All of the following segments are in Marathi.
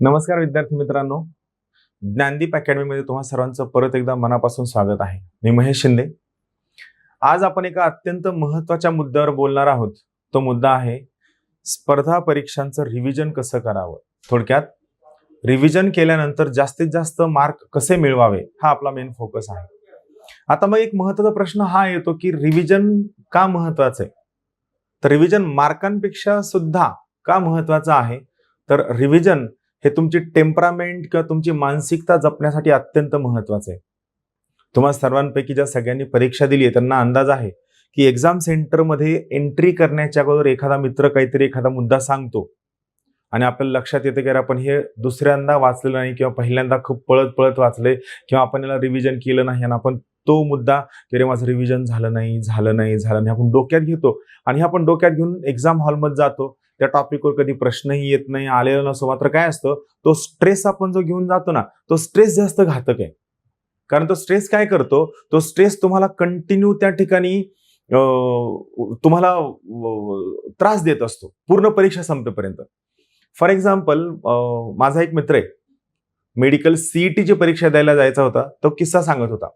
नमस्कार विद्यार्थी मित्रांनो, ज्ञानदीप अकॅडमीमध्ये तुम्हा सर्वांचं परत एकदा मनापासून स्वागत आहे. मी महेश शिंदे. आज आपण एका अत्यंत महत्त्वाच्या मुद्द्यावर बोलणार आहोत. तो मुद्दा आहे स्पर्धा परीक्षांचं रिव्हिजन कसं करावं. थोडक्यात रिव्हिजन केल्यानंतर जास्तीत जास्त मार्क कसे मिळवावे हा आपला मेन फोकस आहे. आता मग एक महत्त्वाचा प्रश्न हा येतो की रिव्हिजन का महत्त्वाचं आहे? तर रिव्हिजन मार्कांपेक्षा सुद्धा का महत्त्वाचं आहे? तर रिव्हिजन हे तुमची टेम्परामेंट किंवा तुमची मानसिकता जपण्यासाठी अत्यंत महत्त्वाचं आहे. तुम्हा सर्वांपैकी ज्या सगळ्यांनी परीक्षा दिली आहे त्यांना अंदाज आहे की एक्झाम सेंटरमध्ये एंट्री करण्याच्या अगोदर एखादा मित्र काहीतरी एखादा मुद्दा सांगतो आणि आपल्याला लक्षात येतं की आपण हे दुसऱ्यांदा वाचलेलं नाही किंवा पहिल्यांदा खूप पळत पळत वाचले किंवा आपण याला रिव्हिजन केलं नाही आणि आपण तो मुद्दा की रे माझं रिव्हिजन झालं नाही आपण डोक्यात घेतो आणि आपण डोक्यात घेऊन एक्झाम हॉलमध्ये जातो. त्या टॉपिकवर कधी प्रश्नही येत नाही, आलेला नसतो. मात्र काय असतं, तो स्ट्रेस आपण जो घेऊन जातो ना, तो स्ट्रेस जास्त घातक आहे. कारण तो स्ट्रेस काय करतो, तो स्ट्रेस तुम्हाला कंटिन्यू त्या ठिकाणी तुम्हाला त्रास देत असतो पूर्ण परीक्षा संपेपर्यंत. फॉर एक्झाम्पल, माझा एक मित्र आहे, मेडिकल सीईटीची परीक्षा द्यायला जायचा होता. तो किस्सा सांगत होता.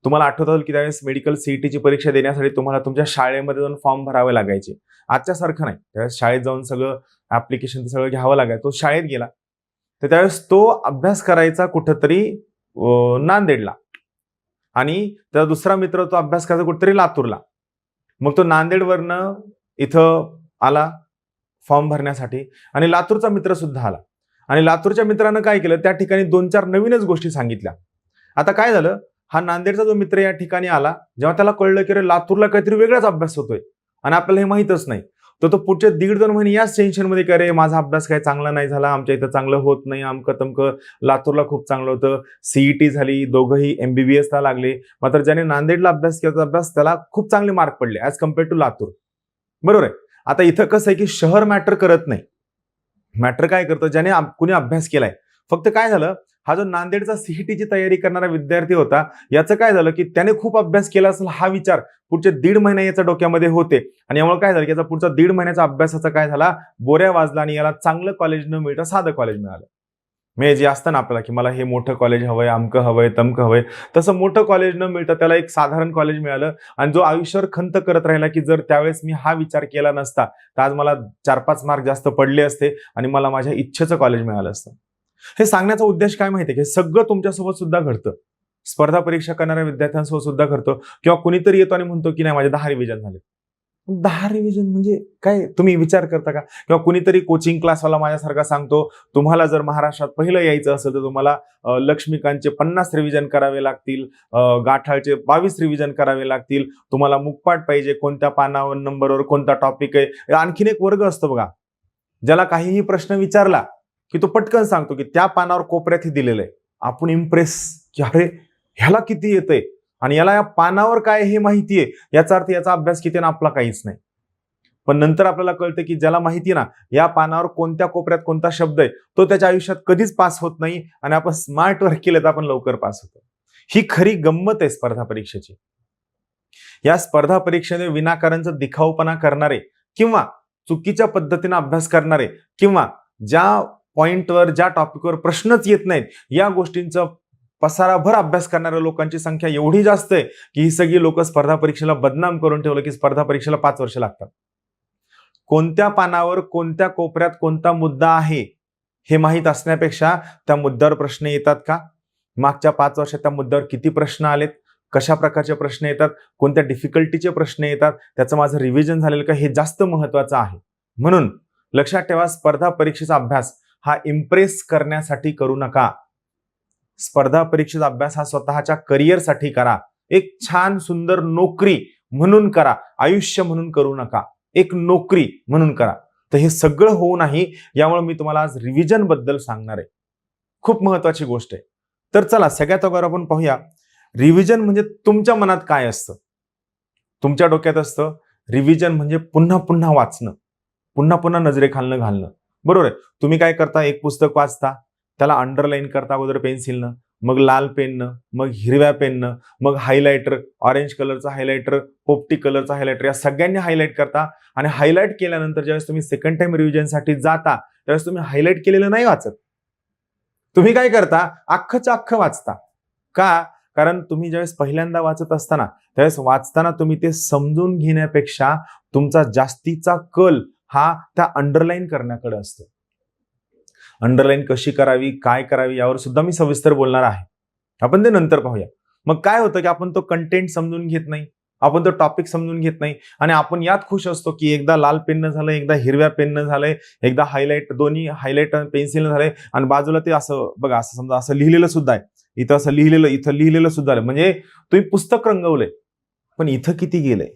तुम्हाला आठवत असेल की त्यावेळेस मेडिकल सीईटीची परीक्षा देण्यासाठी तुम्हाला तुमच्या शाळेमध्ये जाऊन फॉर्म भरावे लागायचे. आजच्या सारखं नाही. त्यावेळेस शाळेत जाऊन सगळं ऍप्लिकेशन सगळं घ्यावं लागायचं. तो शाळेत गेला तर त्यावेळेस तो अभ्यास करायचा कुठंतरी नांदेडला आणि त्याचा दुसरा मित्र तो अभ्यास करायचा कुठेतरी लातूरला. मग तो नांदेडवरनं इथं आला फॉर्म भरण्यासाठी आणि लातूरचा मित्र सुद्धा आला आणि लातूरच्या मित्रानं काय केलं, त्या ठिकाणी 2-4 नवीनच गोष्टी सांगितल्या. आता काय झालं, हा नांदेडचा जो मित्र या ठिकाणी आला, जेव्हा त्याला कळलं की लातूरला काहीतरी वेगळाच अभ्यास होतोय आणि आपल्याला हे माहितच नाही, तर तो पुढचे 1.5-2 महिने याच टेन्शनमध्ये की अरे माझा अभ्यास काही चांगला नाही झाला, आमच्या इथं चांगलं होत नाही, अमकं तमकं, लातूरला खूप चांगलं होतं. सीईटी झाली, दोघंही MBBSला लागले. मात्र ज्याने नांदेडला अभ्यास केला अभ्यास त्याला खूप चांगले मार्क पडले ऍज कम्पेअर टू लातूर. बरोबर आहे. आता इथं कसं आहे की शहर मॅटर करत नाही. मॅटर काय करतं, ज्याने कुणी अभ्यास केलाय. फक्त काय झालं, हा जो नांदेडचा सीईटीची तयारी करणारा विद्यार्थी होता, याचं काय झालं की त्याने खूप अभ्यास केला असेल हा विचार पुढचे 1.5 महिने याच्या डोक्यामध्ये होते आणि यामुळे काय झालं की याचा पुढचा 1.5 महिन्याचा अभ्यासाचा काय झाला, बोऱ्या वाजला आणि याला चांगलं कॉलेज न मिळता साधं कॉलेज मिळालं. म्हणजे जे असतं ना आपल्याला की मला हे मोठं कॉलेज हवंय, अमकं हवंय, तमकं हवंय, तसं मोठं कॉलेज न मिळता त्याला एक साधारण कॉलेज मिळालं आणि जो आयुष्यावर खंत करत राहिला की जर त्यावेळेस मी हा विचार केला नसता तर आज मला 4-5 मार्क जास्त पडले असते आणि मला माझ्या इच्छेचं कॉलेज मिळालं असतं. हे सांगण्याचा उद्देश काय माहितीये, हे सगळं तुमच्यासोबत सुद्धा घडतं. स्पर्धा परीक्षा करणाऱ्या विद्यार्थ्यांसोबत सुद्धा घडतं. किंवा कुणीतरी येतो आणि म्हणतो की नाही माझे 10 रिव्हिजन झाले. 10 रिव्हिजन म्हणजे काय, तुम्ही विचार करता का? किंवा कुणीतरी कोचिंग क्लासवाला माझ्यासारखा सांगतो तुम्हाला जर महाराष्ट्रात पहिलं यायचं असेल तर तुम्हाला लक्ष्मीकांतचे 50 रिव्हिजन करावे लागतील, गाठाळचे 22 रिव्हिजन करावे लागतील, तुम्हाला मुखपाठ पाहिजे, कोणत्या पानावर नंबरवर कोणता टॉपिक आहे. आणखीन एक वर्ग असतो बघा, ज्याला काहीही प्रश्न विचारला की तो पटकन सांगतो की त्या पानावर कोपऱ्यात हे दिलेलं आहे. आपण इम्प्रेस की अरे ह्याला किती येतंय आणि याला या पानावर काय हे माहितीये, याचा अर्थ याचा अभ्यास किती ना आपला काहीच नाही. पण नंतर आपल्याला कळतं की ज्याला माहिती ना या पानावर कोणत्या कोपऱ्यात कोणता शब्द आहे, तो त्याच्या आयुष्यात कधीच पास होत नाही आणि आपण स्मार्ट वर्क केलं तर आपण लवकर पास होतो. ही खरी गंमत आहे स्पर्धा परीक्षेची. या स्पर्धा परीक्षेने विनाकारणचा दिखाऊपणा करणारे किंवा चुकीच्या पद्धतीने अभ्यास करणारे किंवा ज्या पॉइंटवर ज्या टॉपिकवर प्रश्नच येत नाहीत या गोष्टींचा पसाराभर अभ्यास करणाऱ्या लोकांची संख्या एवढी जास्त आहे की ही सगळी लोक स्पर्धा परीक्षेला बदनाम करून ठेवलं की स्पर्धा परीक्षेला 5 वर्ष लागतात. कोणत्या पानावर कोणत्या कोपऱ्यात कोणता मुद्दा आहे हे माहीत असण्यापेक्षा त्या मुद्द्यावर प्रश्न येतात का, मागच्या 5 वर्षात त्या मुद्द्यावर किती प्रश्न आलेत, कशा प्रकारचे प्रश्न येतात, कोणत्या डिफिकल्टीचे प्रश्न येतात, त्याचं माझं रिव्हिजन झालेलं का, हे जास्त महत्वाचं आहे. म्हणून लक्षात ठेवा, स्पर्धा परीक्षेचा अभ्यास हा इम्प्रेस करण्यासाठी करू नका. स्पर्धा परीक्षेचा अभ्यास हा स्वतःच्या करिअरसाठी करा. एक छान सुंदर नोकरी म्हणून करा, आयुष्य म्हणून करू नका, एक नोकरी म्हणून करा. तर हे सगळं होऊ नाही, यामुळे मी तुम्हाला आज रिव्हिजन बद्दल सांगणार आहे. खूप महत्वाची गोष्ट आहे. तर चला सगळ्यात अगोदर आपण पाहूया रिव्हिजन म्हणजे तुमच्या मनात काय असतं. तुमच्या डोक्यात असतं रिव्हिजन म्हणजे पुन्हा पुन्हा वाचणं, पुन्हा पुन्हा नजरेखालनं घालणं. बरोबर आहे. तुम्ही काय करता, एक पुस्तक वाचता, त्याला अंडरलाईन करता अगोदर पेन्सिलनं, मग लाल पेननं, मग हिरव्या पेननं, मग हायलायटर, ऑरेंज कलरचा हायलायटर, पोपटी कलरचा हायलायटर, या सगळ्यांनी हायलाइट करता आणि हायलाइट केल्यानंतर ज्यावेळेस तुम्ही सेकंड टाइम रिव्हिजनसाठी जाता त्यावेळेस तुम्ही हायलाइट केलेलं नाही वाचत, तुम्ही काय करता, अख्खच्या अख्खं वाचता. का? कारण तुम्ही ज्यावेळेस पहिल्यांदा वाचत असताना त्यावेळेस वाचताना तुम्ही ते समजून घेण्यापेक्षा तुमचा जास्तीचा कल हा त्या अंडरलाईन करण्याकडे असतो. अंडरलाईन कशी करावी, काय करावी यावर सुद्धा मी सविस्तर बोलणार आहे. आपण ते नंतर पाहूया. मग काय होतं की आपण तो कंटेंट समजून घेत नाही, आपण तो टॉपिक समजून घेत नाही आणि आपण यात खुश असतो की एकदा लाल पेननं झालं, एकदा हिरव्या पेननं झालंय, एकदा हायलाइट, दोन्ही हायलाइट पेन्सिलनं झालंय आणि बाजूला ते असं बघा, असं समजा असं लिहिलेलं सुद्धा आहे, इथं असं लिहिलेलं, इथं लिहिलेलं सुद्धा आहे. म्हणजे तुम्ही पुस्तक रंगवलंय, पण इथं किती गेलंय,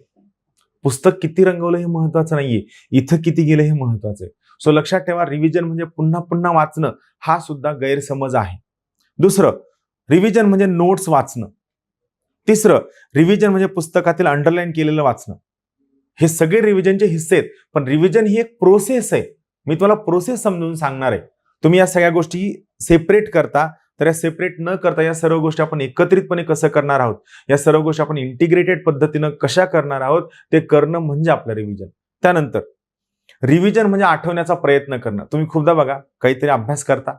पुस्तक किती रंगवलं हे महत्वाचं नाहीये, इथं किती गेलं हे महत्वाचं आहे. सो लक्षात ठेवा, रिव्हिजन म्हणजे पुन्हा पुन्हा वाचणं हा सुद्धा गैरसमज आहे. दुसरं, रिव्हिजन म्हणजे नोट्स वाचणं. तिसरं, रिव्हिजन म्हणजे पुस्तकातील अंडरलाईन केलेलं वाचणं. हे सगळे रिव्हिजनचे हिस्से आहेत, पण रिव्हिजन ही एक प्रोसेस आहे. मी तुम्हाला प्रोसेस समजून सांगणार आहे. तुम्ही या सगळ्या गोष्टी सेपरेट करता, तर या सेपरेट न करता या सर्व गोष्टी आपण एकत्रितपणे कसं करणार आहोत, या सर्व गोष्टी आपण इंटिग्रेटेड पद्धतीनं कशा करणार आहोत, ते करणं म्हणजे आपलं रिव्हिजन. त्यानंतर रिव्हिजन म्हणजे आठवण्याचा प्रयत्न करणं. तुम्ही खूपदा बघा, काहीतरी अभ्यास करता,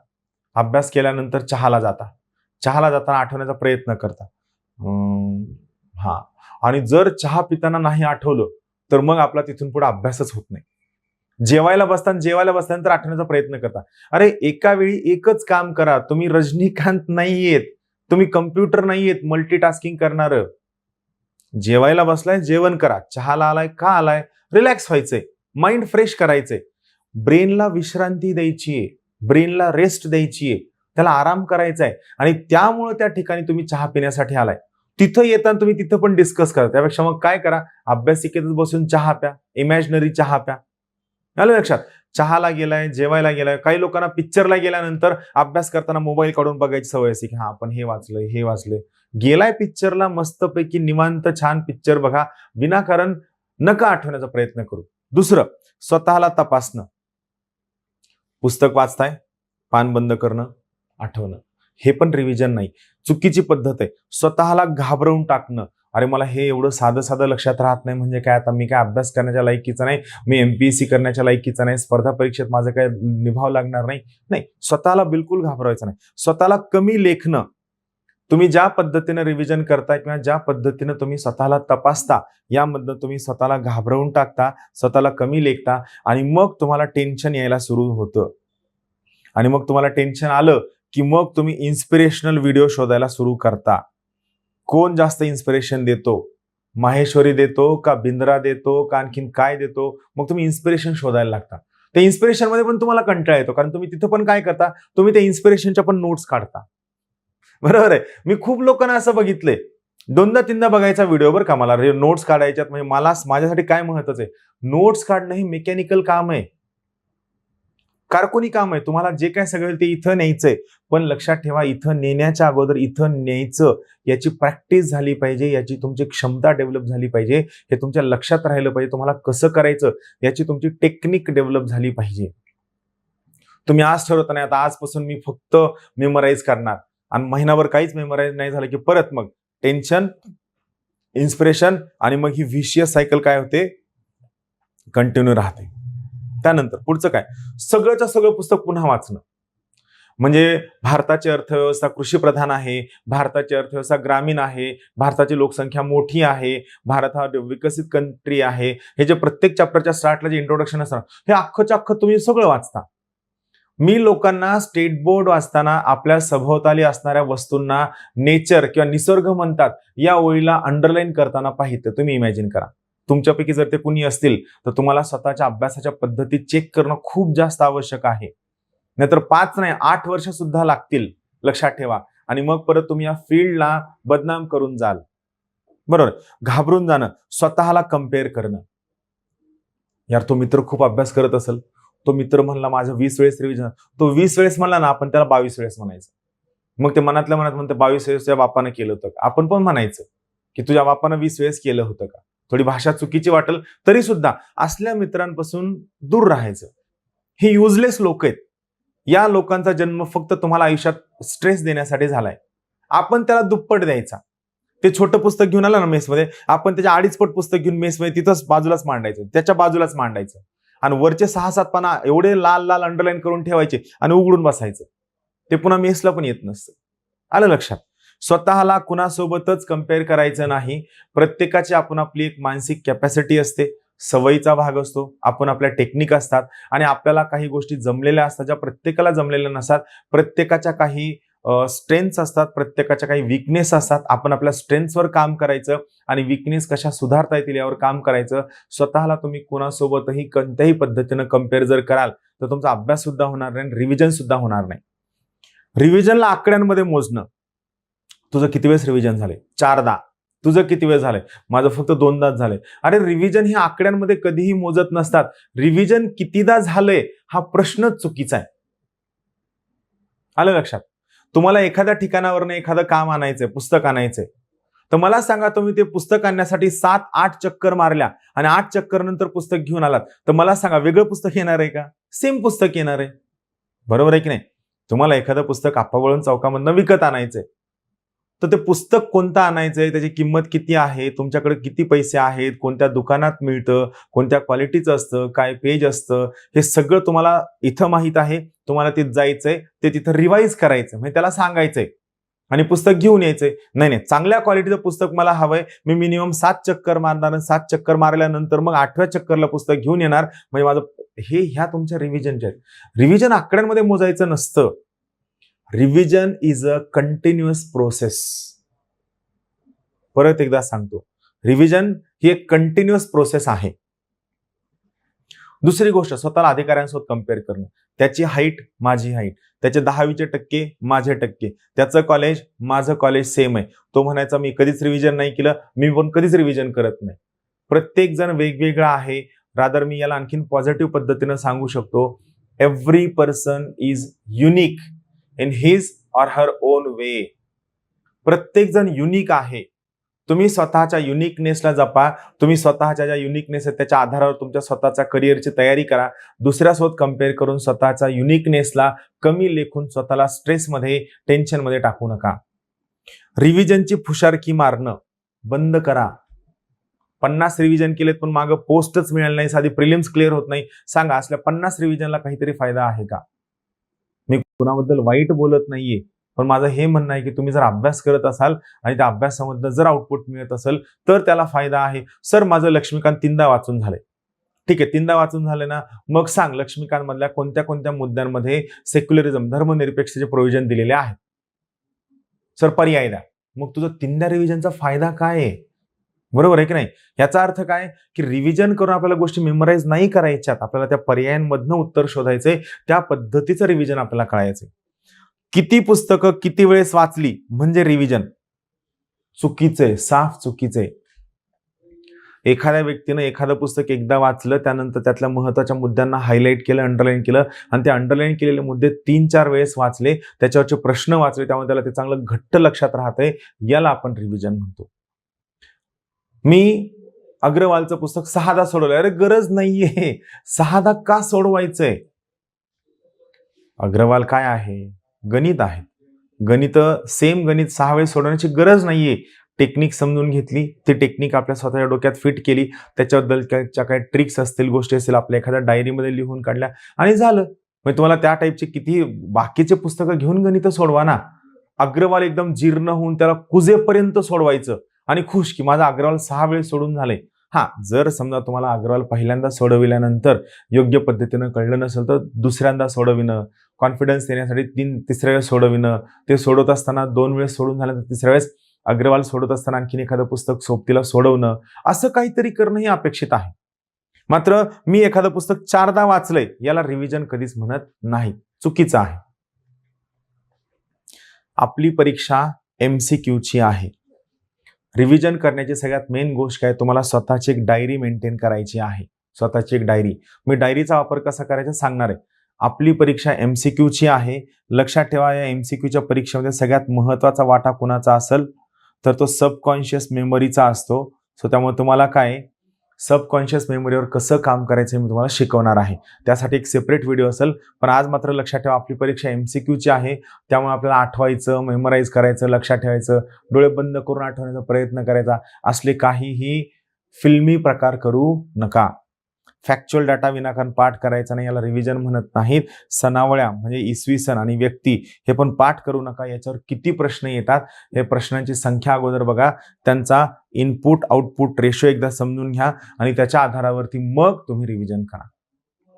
अभ्यास केल्यानंतर चहाला जाताना आठवण्याचा प्रयत्न करता. हा, आणि जर चहा पिताना नाही आठवलं तर मग आपला तिथून पुढे अभ्यासच होत नाही. जेवायला बसल्यानंतर आठवण्याचा प्रयत्न करता. अरे एका वेळी एकच काम करा. तुम्ही रजनीकांत नाहीयेत, तुम्ही कम्प्युटर नाहीयेत मल्टीटास्किंग करणार. जेवायला बसलाय, जेवण करा. चहाला आलाय, का आलाय? रिलॅक्स व्हायचंय, माइंड फ्रेश करायचंय, ब्रेनला विश्रांती द्यायची आहे, ब्रेनला रेस्ट द्यायची आहे, त्याला आराम करायचा आहे आणि त्यामुळे त्या ठिकाणी तुम्ही चहा पिण्यासाठी आलाय. तिथं येताना तुम्ही तिथं पण डिस्कस करा. त्यापेक्षा मग काय करा, अभ्यासिकेतच बसून चहा प्या, इमॅजिनरी चहा प्या. आलं लक्षात? चहाला गेलाय, जेवायला गेलाय. काही लोकांना पिक्चरला गेल्यानंतर अभ्यास करताना मोबाईल काढून बघायची सवय असते की हा आपण हे वाचलंय. गेलाय पिक्चरला, मस्तपैकी निवांत छान पिक्चर बघा, विनाकारण नका आठवण्याचा प्रयत्न करू. दुसरं, स्वतःला तपासणं. पुस्तक वाचताय, पान बंद करणं, आठवणं, हे पण रिव्हिजन नाही, चुकीची पद्धत आहे. स्वतःला घाबरवून टाकणं. अरे मला हे एवढं साधं लक्षात राहत नाही म्हणजे काय, आता मी काय अभ्यास करण्याच्या लायकीचा नाही, मी MPSC करण्याच्या लायकीचा नाही, स्पर्धा परीक्षेत माझं काय निभाव लागणार नाही. स्वतःला बिलकुल घाबरवायचं नाही. स्वतःला कमी लेखणं. तुम्ही ज्या पद्धतीने रिव्हिजन करताय किंवा ज्या पद्धतीने तुम्ही स्वतःला तपासता, यामधनं तुम्ही स्वतःला घाबरवून टाकता, स्वतःला कमी लेखता आणि मग तुम्हाला टेन्शन यायला सुरू होतं. आणि मग तुम्हाला टेन्शन आलं की मग तुम्ही इन्स्पिरेशनल व्हिडिओ शोधायला सुरू करता. कोण जास्त इन्स्पिरेशन देतो, माहेश्वरी देतो का बिंद्रा देतो का आणखीन काय देतो, मग तुम्ही इन्स्पिरेशन शोधायला लागता. त्या इन्स्पिरेशन मध्ये पण तुम्हाला कंटाळा येतो, कारण तुम्ही तिथं पण काय करता, तुम्ही त्या इन्स्पिरेशनच्या पण नोट्स काढता. बरोबर आहे. मी खूप लोकांना असं बघितलंय, 2दा-3दा बघायचा व्हिडिओ बरं का, मला नोट्स काढायच्यात. म्हणजे माझ्यासाठी काय महत्वाचं आहे, नोट्स काढणं हे मेकॅनिकल काम आहे, कारकुनी काम आहे. तुम्हाला जे काय सगळं ते इथं न्यायचंय, पण लक्षात ठेवा, इथं नेण्याच्या अगोदर इथं न्यायचं याची प्रॅक्टिस झाली पाहिजे, याची तुमची क्षमता डेव्हलप झाली पाहिजे, हे तुमच्या लक्षात राहिलं पाहिजे. तुम्हाला कसं करायचं याची तुमची टेक्निक डेव्हलप झाली पाहिजे. तुम्ही आज ठरवता नाही, आता आजपासून मी फक्त मेमोराईज करणार आणि महिनाभर काहीच मेमोराईज नाही झालं की परत मग टेन्शन, इन्स्पिरेशन आणि मग ही व्हिशियस सायकल काय होते, कंटिन्यू राहते. त्यानंतर पुढचं काय, सगळंच्या सगळं पुस्तक पुन्हा वाचणं. म्हणजे भारताची अर्थव्यवस्था कृषीप्रधान आहे, भारताची अर्थव्यवस्था ग्रामीण आहे, भारताची लोकसंख्या मोठी आहे, भारत हा विकसित कंट्री आहे, हे जे प्रत्येक चॅप्टरच्या स्टार्टला जे इंट्रोडक्शन असतं हे अख्खच्या अख्खं तुम्ही सगळं वाचता. मी लोकांना स्टेट बोर्ड वाचताना आपल्या सभोवताली असणाऱ्या वस्तूंना नेचर किंवा निसर्ग म्हणतात या ओळीला अंडरलाईन करताना पाहिजे. तुम्ही इमॅजिन करा, तुमच्यापैकी जर ते कुणी असतील तर तुम्हाला स्वतःच्या अभ्यासाच्या पद्धती चेक करणं खूप जास्त आवश्यक आहे. नाहीतर 5 नाही 8 वर्ष सुद्धा लागतील, लक्षात ठेवा. आणि मग परत तुम्ही या फील्डला बदनाम करून जाल. बरोबर. घाबरून जाणं, स्वतःला कम्पेअर करणं. यार तो मित्र खूप अभ्यास करत असेल, तो मित्र म्हणला माझं 20 वेळेस रिव्हिजन, तो 20 वेळेस म्हणला ना, आपण त्याला 22 वेळेस म्हणायचं. मग ते मनातल्या मनात म्हणते 22 वेळेस तुझ्या बापानं केलं होतं का, आपण पण म्हणायचं की तुझ्या बापानं 20 वेळेस केलं होतं का. थोडी भाषा चुकीची वाटेल तरी सुद्धा असल्या मित्रांपासून दूर राहायचं. हे युजलेस लोक आहेत. या लोकांचा जन्म फक्त तुम्हाला आयुष्यात स्ट्रेस देण्यासाठी झालाय. आपण त्याला दुप्पट द्यायचा. ते छोटं पुस्तक घेऊन आलं ना मेसमध्ये, आपण त्याच्या 2.5 पट पुस्तक घेऊन मेसमध्ये तिथंच बाजूलाच मांडायचं, त्याच्या बाजूलाच मांडायचं आणि वरचे 6-7 पाना एवढे लाल लाल अंडरलाईन करून ठेवायचे आणि उघडून बसायचं. ते पुन्हा मेसला पण येत नसतं. आलं लक्षात? स्वतःला कुणासोबतच कम्पेअर करायचं नाही. प्रत्येकाची आपण आपली एक मानसिक कॅपॅसिटी असते, सवयीचा भाग असतो, आपण आपल्या टेक्निक असतात आणि आपल्याला काही गोष्टी जमलेल्या असतात ज्या प्रत्येकाला जमलेल्या नसतात. प्रत्येकाच्या काही स्ट्रेंथ्स असतात, प्रत्येकाच्या काही वीकनेस असतात. आपण आपल्या स्ट्रेंथ्सवर काम करायचं आणि वीकनेस कशा सुधारता येतील यावर काम करायचं. स्वतःला तुम्ही कुणासोबतही कोणत्याही पद्धतीनं कम्पेअर जर कराल तर तुमचा अभ्यास सुद्धा होणार नाही, रिव्हिजन सुद्धा होणार नाही. रिव्हिजनला आकड्यांमध्ये मोजणं. तुझं किती वेळेस रिव्हिजन झाले? 4दा. तुझं किती वेळ झालंय? माझं फक्त 2दाच झालंय. अरे रिव्हिजन हे आकड्यांमध्ये कधीही मोजत नसतात. रिव्हिजन कितीदा झालंय हा प्रश्नच चुकीचा आहे. आलं लक्षात? तुम्हाला एखाद्या ठिकाणावरनं एखादं काम आणायचंय, पुस्तक आणायचंय, तर मला सांगा तुम्ही ते पुस्तक आणण्यासाठी 7-8 चक्कर मारल्या आणि 8 चक्कर नंतर पुस्तक घेऊन आलात, तर मला सांगा वेगळं पुस्तक येणार आहे का? सेम पुस्तक येणार आहे. बरोबर आहे की नाही? तुम्हाला एखादं पुस्तक आप्पाबळवंत चौकामधनं विकत आणायचंय, तर ते पुस्तक कोणतं आणायचंय, त्याची किंमत किती आहे, तुमच्याकडे किती पैसे आहेत, कोणत्या दुकानात मिळतं, कोणत्या क्वालिटीचं असतं, काय पेज असतं, हे सगळं तुम्हाला इथं माहित आहे. तुम्हाला तिथं जायचंय, ते तिथं रिवाईज करायचं, म्हणजे त्याला सांगायचंय आणि पुस्तक घेऊन यायचंय. नाही नाही, चांगल्या क्वालिटीचं पुस्तक मला हवंय, मी मिनिमम 7 चक्कर मारणार आणि 7 चक्कर मारल्यानंतर मग 8व्या चक्करला पुस्तक घेऊन येणार, म्हणजे माझं हे ह्या तुमच्या रिव्हिजनच्या आहेत. रिव्हिजन आकड्यांमध्ये मोजायचं नसतं. Revision is a continuous process. परत एकदा सांगतो, रिव्हिजन ही एक कंटिन्युअस प्रोसेस आहे. दुसरी गोष्ट, स्वतःला अधिकाऱ्यांसोबत कम्पेअर करणं. त्याची हाईट माझी हाईट, त्याचे 10वीचे टक्के माझे टक्के, त्याचं कॉलेज माझं कॉलेज सेम आहे. तो म्हणायचा मी कधीच रिव्हिजन नाही केलं, मी पण कधीच रिव्हिजन करत नाही. प्रत्येक जण वेगवेगळा आहे. रादर मी याला आणखीन पॉझिटिव्ह पद्धतीनं सांगू शकतो, every person is unique in his or her own way. प्रत्येक जण युनिक आहे. तुम्ही स्वतःच्या युनिकनेसला जपा. तुम्ही स्वतःच्या ज्या युनिकनेस आहे त्याच्या आधारावर तुमच्या स्वतःच्या करिअरची तयारी करा. दुसऱ्यासोबत कम्पेअर करून स्वतःच्या युनिकनेसला कमी लेखून स्वतःला स्ट्रेसमध्ये, टेन्शनमध्ये टाकू नका. रिव्हिजनची फुशारकी मारणं बंद करा. 50 रिव्हिजन केलेत पण मागं पोस्टच मिळाली नाही, साधी प्रिलिम्स क्लिअर होत नाही. सांगा, असल्या 50 रिव्हिजनला काहीतरी फायदा आहे का? मी कुणाबद्दल वाईट बोलत नाहीये, पण माझं हे म्हणणं आहे की तुम्ही जर अभ्यास करत असाल आणि त्या अभ्यासामधनं जर आउटपुट मिळत असेल तर त्याला फायदा आहे. सर माझं लक्ष्मीकांत 3दा वाचून झालंय. ठीक आहे, 3दा वाचून झाले ना, मग सांग लक्ष्मीकांत मधल्या कोणत्या कोणत्या मुद्द्यांमध्ये सेक्युलरिझम, धर्मनिरपेक्षतेचे प्रोव्हिजन दिलेले आहेत. सर पर्याय द्या. मग तुझं 3दा रिव्हिजनचा फायदा काय आहे? बरोबर आहे की नाही? याचा अर्थ काय की रिव्हिजन करून आपल्याला गोष्टी मेमोराईज नाही करायच्यात, आपल्याला त्या पर्यायांमधनं उत्तर शोधायचंय, त्या पद्धतीचं रिव्हिजन आपल्याला कळायचंय. किती पुस्तकं किती वेळेस वाचली म्हणजे रिव्हिजन? चुकीचंय, साफ चुकीचंय. एखाद्या व्यक्तीनं एखादं पुस्तक एकदा वाचलं, त्यानंतर त्यातल्या महत्वाच्या मुद्द्यांना हायलाईट केलं, अंडरलाईन केलं आणि ते अंडरलाईन केलेले मुद्दे 3-4 वेळेस वाचले, त्याच्यावरचे प्रश्न वाचले, त्यामुळे त्याला ते चांगलं घट्ट लक्षात राहतंय, याला आपण रिव्हिजन म्हणतो. मी अग्रवालचं पुस्तक 6दा सोडवलंय. अरे गरज नाहीये. 6दा का सोडवायचंय? अग्रवाल काय आहे? गणित आहे. गणित, सेम गणित 6 वेळेस सोडवण्याची गरज नाहीये. टेक्निक समजून घेतली, ती टेक्निक आपल्या स्वतःच्या डोक्यात फिट केली, त्याच्याबद्दल काही ट्रिक्स असतील, गोष्टी असतील, आपल्या एखाद्या डायरीमध्ये लिहून काढल्या आणि झालं. म्हणजे तुम्हाला त्या टाईपचे किती बाकीचे पुस्तकं घेऊन गणित सोडवा ना. अग्रवाल एकदम जीर्ण होऊन त्याला कुजेपर्यंत सोडवायचं आणि खुश की माझा अग्रवाल 6 वेळेस सोडून झाले. हा, जर समजा तुम्हाला अग्रवाल पहिल्यांदा सोडविल्यानंतर योग्य पद्धतीनं कळलं नसेल तर दुसऱ्यांदा सोडविणं, कॉन्फिडन्स येण्यासाठी 3-3ऱ्या वेळेस सोडविणं, ते सोडवत असताना 2 वेळेस सोडून झाल्यानंतर 3ऱ्या वेळेस अग्रवाल सोडत असताना आणखीन एखादं पुस्तक सोबतीला सोडवणं, असं काहीतरी करणं हे अपेक्षित आहे. मात्र मी एखादं पुस्तक 4दा वाचलंय याला रिव्हिजन कधीच म्हणत नाही, चुकीचं आहे. आपली परीक्षा MCQची आहे. रिव्हिजन करण्याची सगळ्यात मेन गोष्ट काय, तुम्हाला स्वतःची एक डायरी मेंटेन करायची आहे. स्वतःची एक डायरी. मी डायरीचा वापर कसा करायचा सांगणार आहे. आपली परीक्षा MCQची आहे. लक्षात ठेवा, या MCQच्या परीक्षेमध्ये सगळ्यात महत्वाचा वाटा कुणाचा असेल तर तो सबकॉन्शियस मेमरीचा असतो. सो त्यामुळे तुम्हाला काय सबकॉन्शियस मेमरीवर कसं काम करायचं हे मी तुम्हाला शिकवणार आहे. त्यासाठी एक सेपरेट व्हिडिओ असेल. पण आज मात्र लक्षात ठेवा, आपली परीक्षा MCQची आहे, त्यामुळे आपल्याला आठवायचं, मेमोराईज करायचं, लक्षात ठेवायचं, डोळे बंद करून आठवण्याचा प्रयत्न करायचा, असले काहीही फिल्मी प्रकार करू नका. फॅक्च्युअल डाटा विनाकारण पाठ करायचा नाही, याला रिव्हिजन म्हणत नाहीत. सनावळ्या म्हणजे इसवी सन आणि व्यक्ती हे पण पाठ करू नका. याच्यावर किती प्रश्न येतात, हे प्रश्नांची संख्या अगोदर बघा, त्यांचा इनपुट आउटपुट रेशो एकदा समजून घ्या आणि त्याच्या आधारावरती मग तुम्ही रिव्हिजन करा.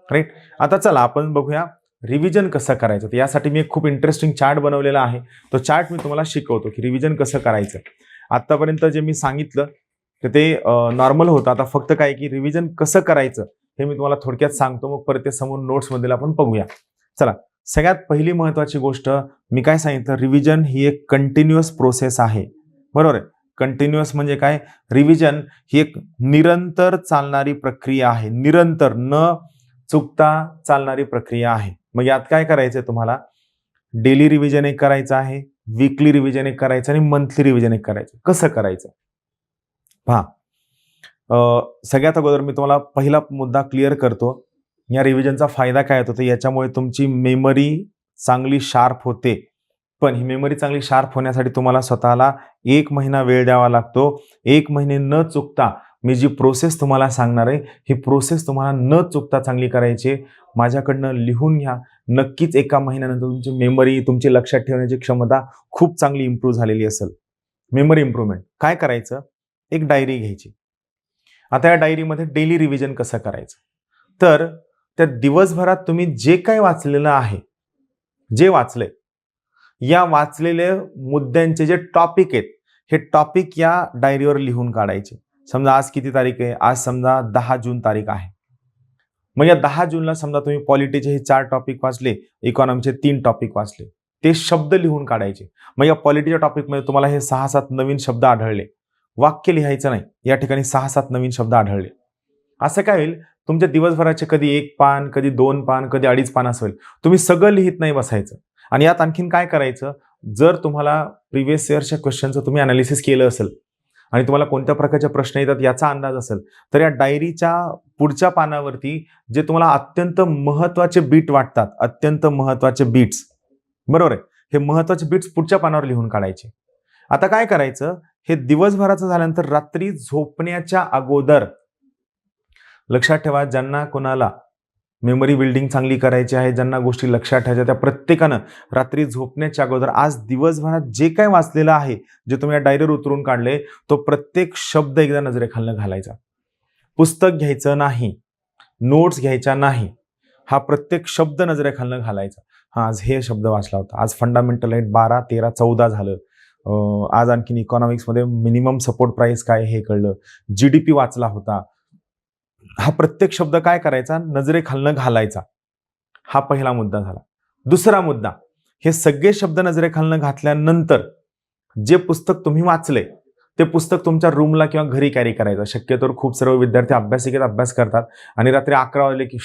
राईट. आता चला आपण बघूया रिव्हिजन कसं करायचं. तर यासाठी मी एक खूप इंटरेस्टिंग चार्ट बनवलेला आहे. तो चार्ट मी तुम्हाला शिकवतो की रिव्हिजन कसं करायचं. आतापर्यंत जे मी सांगितलं तर ते नॉर्मल होतं. आता फक्त काय की रिव्हिजन कसं करायचं हे मी तुम्हाला थोडक्यात सांगतो, मग परत ते समोर नोट्समध्ये आपण बघूया. चला, सगळ्यात पहिली महत्वाची गोष्ट मी काय सांगितलं, रिव्हिजन ही एक कंटिन्युअस प्रोसेस आहे. बरोबर आहे. कंटिन्युअस म्हणजे काय, रिव्हिजन ही एक निरंतर चालणारी प्रक्रिया आहे. निरंतर न चुकता चालणारी प्रक्रिया आहे. मग यात काय करायचंय तुम्हाला, डेली रिव्हिजन एक करायचं आहे, वीकली रिव्हिजन एक करायचं आणि मंथली रिव्हिजन एक करायचं. कसं करायचं पहा. सगळ्यात अगोदर मी तुम्हाला पहिला मुद्दा क्लिअर करतो. या रिव्हिजनचा फायदा काय होतो, याच्यामुळे तुमची मेमरी चांगली शार्प होते. पण ही मेमरी चांगली शार्प होण्यासाठी तुम्हाला स्वतःला 1 महिना वेळ द्यावा लागतो. 1 महिने न चुकता मी जी प्रोसेस तुम्हाला सांगणार आहे, ही प्रोसेस तुम्हाला न चुकता चांगली करायची. माझ्याकडनं लिहून घ्या. नक्कीच 1 महिन्यानंतर तुमची मेमरी, तुमची लक्षात ठेवण्याची क्षमता खूप चांगली इम्प्रूव्ह झालेली असेल. मेमरी इम्प्रूव्हमेंट काय करायचं, एक डायरी घ्यायची. आता या डायरीमध्ये डेली रिव्हिजन कसं करायचं, तर त्या दिवसभरात तुम्ही जे काही वाचलेलं आहे, जे वाचलंय, या वाचलेल्या मुद्द्यांचे जे टॉपिक आहेत, हे टॉपिक या डायरीवर लिहून काढायचे. समजा आज किती तारीख आहे, आज समजा 10 जून तारीख आहे. मग या 10 जूनला समजा तुम्ही पॉलिटीचे हे 4 टॉपिक वाचले, इकॉनॉमीचे 3 टॉपिक वाचले, ते शब्द लिहून काढायचे. मग या पॉलिटीच्या टॉपिकमध्ये तुम्हाला हे 6-7 नवीन शब्द आढळले. वाक्य लिहायचं नाही, या ठिकाणी 6-7 नवीन शब्द आढळले. असं काय होईल, तुमच्या दिवसभराचे कधी 1 पान, कधी 2 पान, कधी 2.5 पान असं होईल. तुम्ही सगळं लिहित नाही बसायचं. आणि यात आणखीन काय करायचं, जर तुम्हाला प्रिव्हियस इयरच्या क्वेश्चनचं तुम्ही अनालिसिस केलं असेल आणि तुम्हाला कोणत्या प्रकारचे प्रश्न येतात याचा अंदाज असेल, तर या डायरीच्या पुढच्या पानावरती जे तुम्हाला अत्यंत महत्वाचे बीट वाटतात, अत्यंत महत्वाचे बीट्स, बरोबर आहे, हे महत्वाचे बीट्स पुढच्या पानावर लिहून काढायचे. आता काय करायचं, हे दिवसभराचं झाल्यानंतर रात्री झोपण्याच्या अगोदर, लक्षात ठेवा, ज्यांना कोणाला मेमरी बिल्डिंग चांगली करायची आहे, ज्यांना गोष्टी लक्षात ठेवायच्या, त्या प्रत्येकानं रात्री झोपण्याच्या अगोदर आज दिवसभरात जे काय वाचलेलं आहे, जे तुम्ही या डायरीवर उतरून काढले, तो प्रत्येक शब्द एकदा नजरेखालनं घालायचा. पुस्तक घ्यायचं नाही, नोट्स घ्यायच्या नाही, हा प्रत्येक शब्द नजरेखालनं घालायचा. हा, आज हे शब्द वाचला होता, आज फंडामेंटल आहे 12, 13, 14 झालं. आज आणखीन इकॉनॉमिक्समध्ये मिनिमम सपोर्ट प्राइस काय हे कळलं, GDP वाचला होता. हा प्रत्येक शब्द काय करायचा, नजरेखालनं घालायचा. हा पहिला मुद्दा झाला. दुसरा मुद्दा, हे सगळे शब्द नजरेखालनं घातल्यानंतर जे पुस्तक तुम्ही वाचले, ते पुस्तक तुमच्या रूमला किंवा घरी कॅरी करायचं. शक्यतो खूप सर्व विद्यार्थी अभ्यासिकेत अभ्यास करतात आणि रात्री 11 वाजले की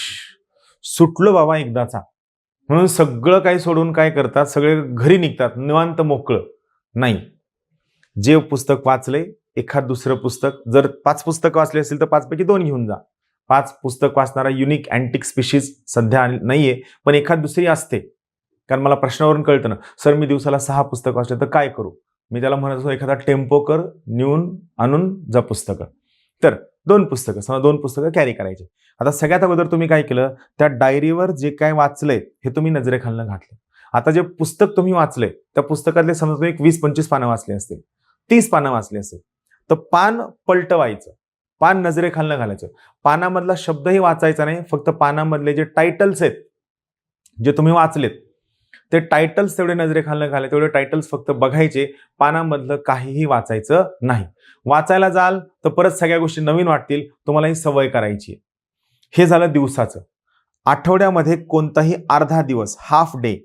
सुटलो बाबा एकदाचा म्हणून सगळं काही सोडून काय करतात, सगळे घरी निघतात, निवांत मोकळं. नाही, जे पुस्तक वाचले, एखाद दुसरं पुस्तक, जर 5 पुस्तकं वाचले असेल तर 5 पैकी 2 घेऊन जा. 5 पुस्तक वाचणारा युनिक अँटिक स्पीशीज सध्या नाहीये, पण एखाद दुसरी असते. कारण मला प्रश्नावरून कळतं ना, सर मी दिवसाला 6 पुस्तक वाचले तर काय करू, मी त्याला म्हणत असतो एखादा टेम्पो कर, नेऊन आणून जा पुस्तकं. तर 2 पुस्तकं, समजा 2 पुस्तकं कॅरी करायचे. आता सगळ्यात अगोदर तुम्ही काय केलं, त्या डायरीवर जे काय वाचलंय हे तुम्ही नजरेखालनं घातलं. आता जे पुस्तक तुम्ही वाचले, त्या पुस्तकातले समजा तुम्ही 20-25 पानं वाचले असतील, 30 पानं वाचले असेल, तर पान पलटवायचं, पान नजरेखालनं घालायचं. पानामधला शब्दही वाचायचा नाही, फक्त पानामधले जे टायटल्स आहेत, जे तुम्ही वाचलेत, ते टायटल्स तेवढे नजरेखालनं घालायचे. तेवढे टायटल्स फक्त बघायचे, पानामधलं काहीही वाचायचं नाही. वाचायला जाल तर परत सगळ्या गोष्टी नवीन वाटतील, तुम्हाला ही सवय करायची. हे झालं दिवसाचं. आठवड्यामध्ये कोणताही अर्धा दिवस, हाफ डे,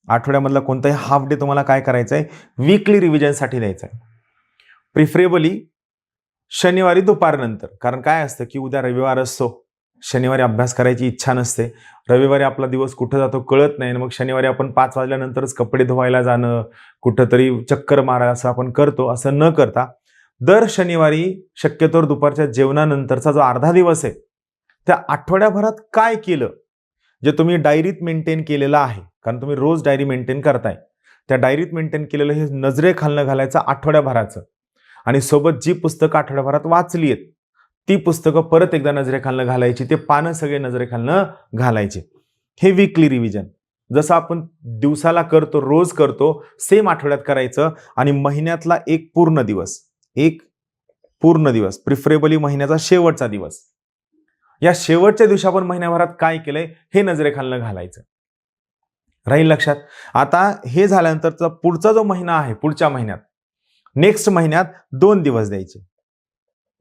आठवड्यामधला कोणताही हाफ डे तुम्हाला काय करायचं आहे, वीकली रिव्हिजनसाठी द्यायचं आहे. प्रिफरेबली शनिवारी दुपारनंतर. कारण काय असतं की उद्या रविवार असतो, शनिवारी अभ्यास करायची इच्छा नसते, रविवारी आपला दिवस कुठं जातो कळत नाही, मग शनिवारी आपण 5 वाजल्यानंतरच कपडे धुवायला जाणं, कुठंतरी चक्कर मारायला असं आपण करतो. असं न करता दर शनिवारी शक्यतोवर दुपारच्या जेवणानंतरचा जो अर्धा दिवस आहे, त्या आठवड्याभरात काय केलं, जे तुम्ही डायरीत मेंटेन केलेलं आहे, कारण तुम्ही रोज डायरी मेंटेन करताय, त्या डायरीत मेंटेन केलेलं हे नजरेखालनं घालायचं आठवड्याभराचं. आणि सोबत जी पुस्तकं आठवड्याभरात वाचली आहेत ती पुस्तकं परत एकदा नजरेखालनं घालायची, ते पानं सगळे नजरेखालनं घालायचे. हे वीकली रिव्हिजन जसं आपण दिवसाला करतो, रोज करतो, सेम आठवड्यात करायचं. आणि महिन्यातला एक पूर्ण दिवस प्रिफरेबली महिन्याचा शेवटचा दिवस, या शेवटच्या दिवशी आपण महिन्याभरात काय केलंय हे नजरेखालनं घालायचं. राहील लक्षात? आता हे झाल्यानंतरचा पुढचा जो महिना आहे, पुढच्या महिन्यात नेक्स्ट महिन्यात 2 दिवस द्यायचे.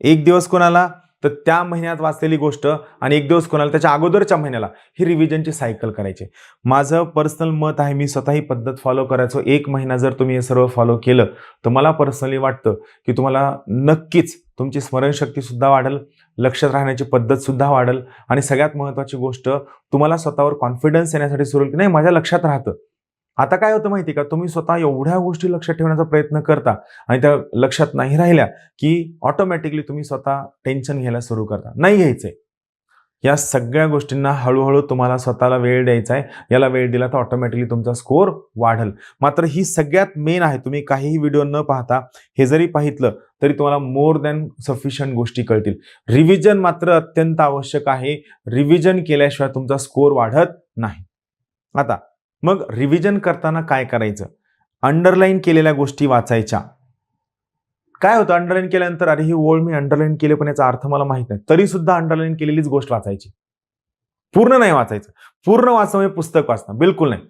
एक दिवस कोणाला, तर त्या महिन्यात वाचलेली गोष्ट, आणि एक दिवस कोणाला त्याच्या अगोदरच्या महिन्याला. ही रिव्हिजनची सायकल करायची. माझं पर्सनल मत आहे, मी स्वतः ही पद्धत फॉलो करायचो. 1 महिना जर तुम्ही हे सर्व फॉलो केलं तर मला पर्सनली वाटतं की तुम्हाला नक्कीच तुमची स्मरणशक्ती सुद्धा वाढेल, लक्षात राहण्याची पद्धत सुद्धा वाढेल, आणि सगळ्यात महत्त्वाची गोष्ट, तुम्हाला स्वतःवर कॉन्फिडन्स येण्यासाठी सुरू होईल की नाही माझ्या लक्षात राहतं. आता काय होतं माहिती का, तुम्ही स्वतः एवढ्या गोष्टी लक्षात ठेवण्याचा प्रयत्न करता आणि त्या लक्षात नाही राहिल्या की ऑटोमॅटिकली तुम्ही स्वतः टेन्शन घ्यायला सुरू करता. नाही घ्यायचंय. या सगळ्या गोष्टींना हळूहळू तुम्हाला स्वतःला वेळ द्यायचा आहे. याला वेळ दिला तर ऑटोमॅटिकली तुमचा स्कोर वाढेल. मात्र ही सगळ्यात मेन आहे. तुम्ही काहीही व्हिडिओ न पाहता हे जरी पाहितलं तरी तुम्हाला मोर दॅन सफिशियंट गोष्टी कळतील. रिव्हिजन मात्र अत्यंत आवश्यक आहे. रिव्हिजन केल्याशिवाय तुमचा स्कोर वाढत नाही. आता मग रिव्हिजन करताना काय करायचं? अंडरलाईन केलेल्या गोष्टी वाचायच्या. काय होतं अंडरलाईन केल्यानंतर, अरे ही ओळ मी अंडरलाईन केली पण याचा अर्थ मला माहित नाही, तरी सुद्धा अंडरलाईन केलेलीच गोष्ट वाचायची. पूर्ण नाही वाचायचं. पूर्ण वाचणं म्हणजे पुस्तक वाचणं बिलकुल नाही.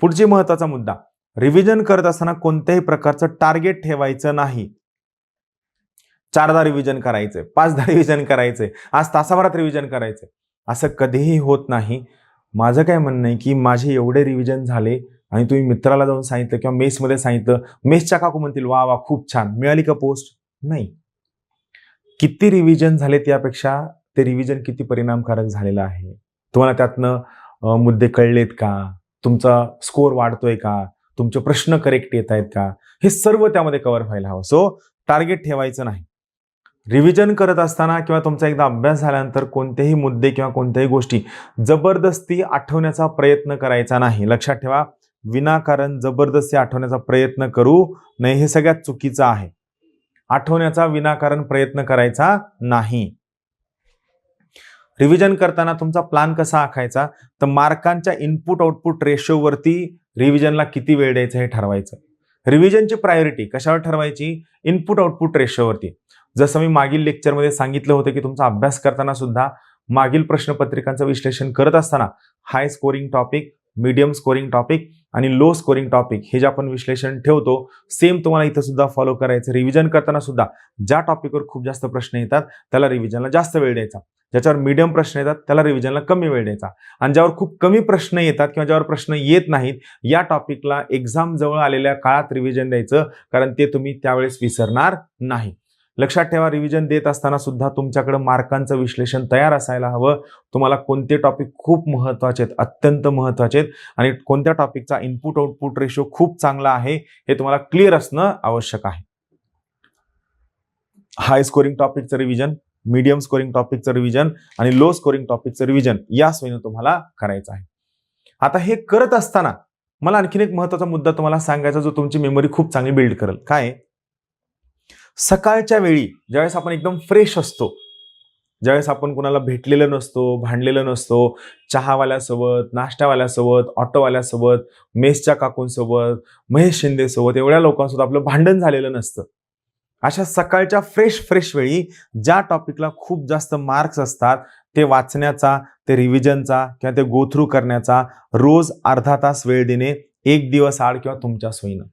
पुढची महत्वाचा मुद्दा, रिव्हिजन करत असताना कोणत्याही प्रकारचं टार्गेट ठेवायचं नाही. 4दा रिव्हिजन करायचंय, 5दा रिव्हिजन करायचंय, आज तासाभरात रिव्हिजन करायचंय, असं कधीही होत नाही. माझं काय म्हणणं आहे की माझे एवढे रिव्हिजन झाले आणि तुम्ही मित्राला जाऊन सांगितलं किंवा मेसमध्ये सांगितलं, मेसच्या काकू म्हणतील वा वा खूप छान, मिळाली का पोस्ट? नाही. किती रिव्हिजन झालेत यापेक्षा ते रिव्हिजन किती परिणामकारक झालेलं आहे, तुम्हाला त्यातनं मुद्दे कळलेत का, तुमचा स्कोर वाढतोय का, तुमचे प्रश्न करेक्ट येत आहेत का, हे सर्व त्यामध्ये कव्हर व्हायला हवं. सो टार्गेट ठेवायचं नाही. रिव्हिजन करत असताना किंवा तुमचा एकदा अभ्यास झाल्यानंतर कोणतेही मुद्दे किंवा कोणत्याही गोष्टी जबरदस्ती आठवण्याचा प्रयत्न करायचा नाही. लक्षात ठेवा, विनाकारण जबरदस्ती आठवण्याचा प्रयत्न करू नये. हे सगळ्यात चुकीचं आहे. आठवण्याचा विनाकारण प्रयत्न करायचा नाही. रिव्हिजन करताना तुमचा प्लॅन कसा आखायचा, तर मार्कांच्या इनपुट आउटपुट रेशोवरती रिव्हिजनला किती वेळ द्यायचा हे ठरवायचं. रिव्हिजनची प्रायोरिटी कशावर ठरवायची? इनपुट आउटपुट रेशोवरती. जसं मी मागील लेक्चरमध्ये सांगितलं होतं की तुमचा अभ्यास करताना सुद्धा मागील प्रश्नपत्रिकांचं विश्लेषण करत असताना high scoring topic, medium scoring topic आणि लो स्कोरिंग टॉपिक हे जे आपण विश्लेषण ठेवतो, सेम तुम्हाला इथं सुद्धा फॉलो करायचं. रिव्हिजन करताना सुद्धा ज्या टॉपिकवर खूप जास्त प्रश्न येतात त्याला रिव्हिजनला जास्त वेळ द्यायचा, ज्याच्यावर मीडियम प्रश्न येतात त्याला रिव्हिजनला कमी वेळ द्यायचा, आणि ज्यावर खूप कमी प्रश्न येतात किंवा ज्यावर प्रश्न येत नाहीत या टॉपिकला एक्झाम जवळ आलेल्या काळात रिव्हिजन द्यायचं, कारण ते तुम्ही त्यावेळेस विसरणार नाही. लक्षात ठेवा, रिव्हिजन देत असताना सुद्धा तुमच्याकडे मार्कांचं विश्लेषण तयार असायला हवं. तुम्हाला कोणते टॉपिक खूप महत्त्वाचे आहेत, अत्यंत महत्त्वाचे आहेत, आणि कोणत्या टॉपिकचा इनपुट आउटपुट रेशो खूप चांगला आहे हे तुम्हाला क्लिअर असणं आवश्यक आहे. हाय स्कोरिंग टॉपिकचं रिव्हिजन, मीडियम स्कोरिंग टॉपिकचं रिव्हिजन आणि लो स्कोरिंग टॉपिकचं रिव्हिजन या सोयीनं तुम्हाला करायचं आहे. आता हे करत असताना मला आणखीन एक महत्त्वाचा मुद्दा तुम्हाला सांगायचा जो तुमची मेमरी खूप चांगली बिल्ड करेल. काय? सकाळच्या वेळी ज्यावेळेस आपण एकदम फ्रेश असतो, ज्यावेळेस आपण कुणाला भेटलेलं नसतो, भांडलेलं नसतो, चहावाल्यासोबत, नाश्त्यावाल्यासोबत, ऑटोवाल्यासोबत, मेसच्या काकूंसोबत, महेश शिंदेसोबत, एवढ्या लोकांसोबत आपलं भांडण झालेलं नसतं. अशा सकाळच्या फ्रेश वेळी ज्या टॉपिकला खूप जास्त मार्क्स असतात ते वाचण्याचा, ते रिव्हिजनचा किंवा ते गो थ्रू करण्याचा रोज अर्धा तास वेळ देणे, एक दिवस आड किंवा तुमच्या सोयीनं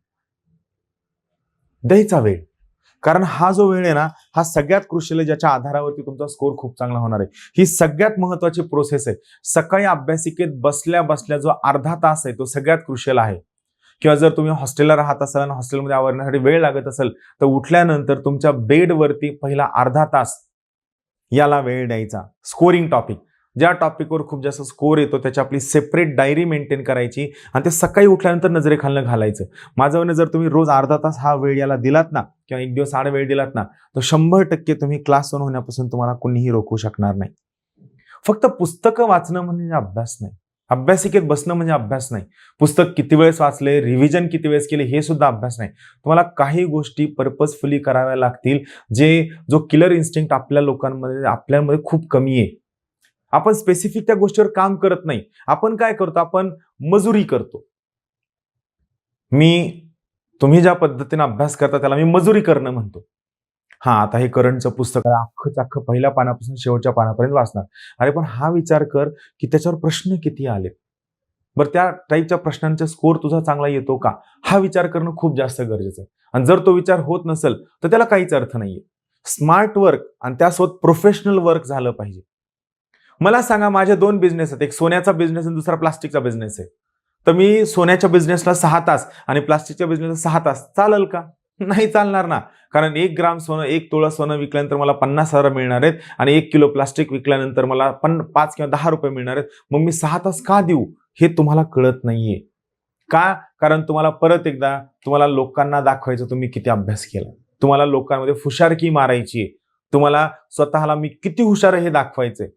द्यायचा वेळ. कारण हा जो वेळ आहे ना, हा सगळ्यात क्रुशियल आहे, ज्याच्या आधारावरती तुमचा स्कोर खूप चांगला होणार आहे. ही सगळ्यात महत्वाची प्रोसेस आहे. सकाळी अभ्यासिकेत बसल्या बसल्या जो अर्धा तास आहे तो सगळ्यात क्रुशियल आहे. किंवा जर तुम्ही हॉस्टेलला राहत असाल आणि हॉस्टेलमध्ये आवरण्यासाठी वेळ लागत असेल तर उठल्यानंतर तुमच्या बेडवरती पहिला अर्धा तास याला वेळ द्यायचा. स्कोरिंग टॉपिक, ज्या टॉपिकवर खूप जास्त स्कोर येतो त्याची आपली सेपरेट डायरी मेंटेन करायची आणि ते सकाळी उठल्यानंतर नजरेखालनं घालायचं. माझं म्हणणं, जर तुम्ही रोज अर्धा तास हा वेळ याला दिलात ना किंवा एक दिवस आड वेळ दिलात ना, तर 100% तुम्ही क्लास 1 होण्यापासून तुम्हाला कोणीही रोखू शकणार नाही. फक्त पुस्तकं वाचणं म्हणजे अभ्यास नाही. अभ्यासिकेत बसणं म्हणजे अभ्यास नाही. पुस्तक किती वेळेस वाचले, रिव्हिजन किती वेळेस केले हे सुद्धा अभ्यास नाही. तुम्हाला काही गोष्टी पर्पजफुली कराव्या लागतील, जो किलर इन्स्टिंक्ट आपल्यामध्ये खूप कमी आहे. आपण स्पेसिफिक त्या गोष्टीवर काम करत नाही. आपण काय करतो, आपण मजुरी करतो. तुम्ही ज्या पद्धतीने अभ्यास करता त्याला मी मजुरी करणं म्हणतो. आता हे करंटचं पुस्तक आहे, अख्खं पहिल्या पानापासून शेवटच्या पानापर्यंत वाचणार. अरे पण हा विचार कर की त्याच्यावर प्रश्न किती आले. बरं त्या टाईपच्या प्रश्नांचा स्कोर तुझा चांगला येतो का, हा विचार करणं खूप जास्त गरजेचं आहे. आणि जर तो विचार होत नसेल तर त्याला काहीच अर्थ नाहीये. स्मार्ट वर्क आणि त्यासोबत प्रोफेशनल वर्क झालं पाहिजे. मला सांगा, माझे 2 बिझनेस आहेत. एक सोन्याचा बिझनेस आणि दुसरा प्लास्टिकचा बिझनेस आहे. तर मी सोन्याच्या बिझनेसला 6 तास आणि प्लास्टिकच्या बिझनेसला 6 तास चालेल का? नाही चालणार ना. कारण 1 ग्राम सोनं, 1 तोळा सोनं विकल्यानंतर मला 50,000 मिळणार आहेत आणि 1 किलो प्लास्टिक विकल्यानंतर मला 5 किंवा 10 रुपये मिळणार आहेत. मग मी 6 तास का देऊ हे तुम्हाला कळत नाहीये. का? कारण तुम्हाला लोकांना दाखवायचं तुम्ही किती अभ्यास केला. तुम्हाला लोकांमध्ये फुशारकी मारायची आहे. तुम्हाला स्वतःला मी किती हुशार आहे हे दाखवायचंय.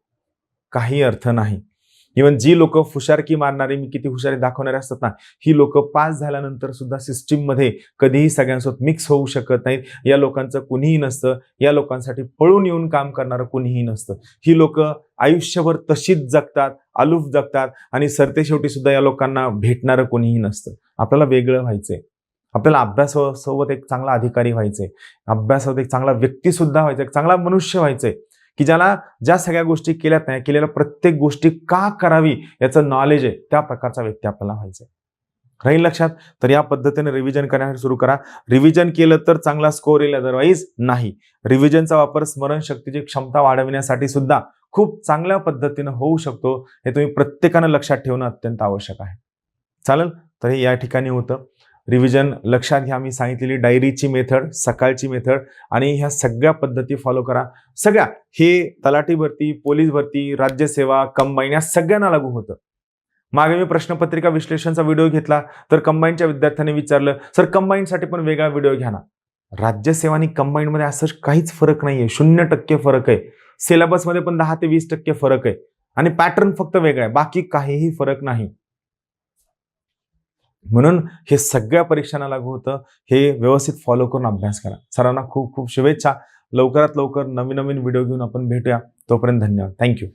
काही अर्थ नाही. इव्हन जी लोक फुशारकी मारणारे, मी किती हुशारी दाखवणारे असतात ना, ही लोक पास झाल्यानंतर सुद्धा सिस्टीम मध्ये कधीही सगळ्यांसोबत मिक्स होऊ शकत नाहीत. या लोकांचं कुणीही नसतं. या लोकांसाठी पळून येऊन काम करणारं कुणीही नसतं. ही लोक आयुष्यभर तशीच जगतात, अलूफ जगतात आणि सरतेशेवटी सुद्धा या लोकांना भेटणारं कोणीही नसतं. आपल्याला वेगळं व्हायचंय. आपल्याला अभ्यासासोबत एक चांगला अधिकारी व्हायचंय. अभ्यासासोबत एक चांगला व्यक्ती सुद्धा व्हायचा, एक चांगला मनुष्य व्हायचंय, की ज्या सगळ्या गोष्टी केल्यात नाही, केलेल्या प्रत्येक गोष्टी का करावी याचं नॉलेज आहे, त्या प्रकारचा व्यक्ती आपल्याला व्हायचा आहे. राहील लक्षात? तर या पद्धतीने रिव्हिजन करण्यासाठी सुरू करा. रिव्हिजन केलं तर चांगला स्कोर येईल, अदरवाईज नाही. रिव्हिजनचा वापर स्मरणशक्तीची क्षमता वाढविण्यासाठी सुद्धा खूप चांगल्या पद्धतीने होऊ शकतो. हे तुम्ही प्रत्येकानं लक्षात ठेवणं अत्यंत आवश्यक आहे. चालेल? तर हे या ठिकाणी होतं. रिव्हिजन लक्षात घ्या. मी सांगितलेली डायरीची मेथड, सकाळची मेथड आणि ह्या सगळ्या पद्धती फॉलो करा. हे तलाठी भरती, पोलीस भरती, राज्यसेवा, कंबाईन या सगळ्यांना लागू होतं. मागे मी प्रश्नपत्रिका विश्लेषणचा व्हिडिओ घेतला तर कंबाईनच्या विद्यार्थ्यांनी विचारलं, सर कंबाईनसाठी पण वेगळा व्हिडिओ घ्या ना. राज्यसेवा आणि कंबाईनमध्ये असं काहीच फरक नाहीये. 0% फरक आहे. सिलेबसमध्ये पण 10 ते 20% फरक आहे आणि पॅटर्न फक्त वेगळा आहे. बाकी काहीही फरक नाही. म्हणून हे सगळ्या परीक्षांना लागू होतं. हे व्यवस्थित फॉलो करून अभ्यास करा. सर्वांना खूप खूप शुभेच्छा. लवकरात लवकर नवीन व्हिडिओ घेऊन आपण भेटूया. तोपर्यंत धन्यवाद. थँक्यू.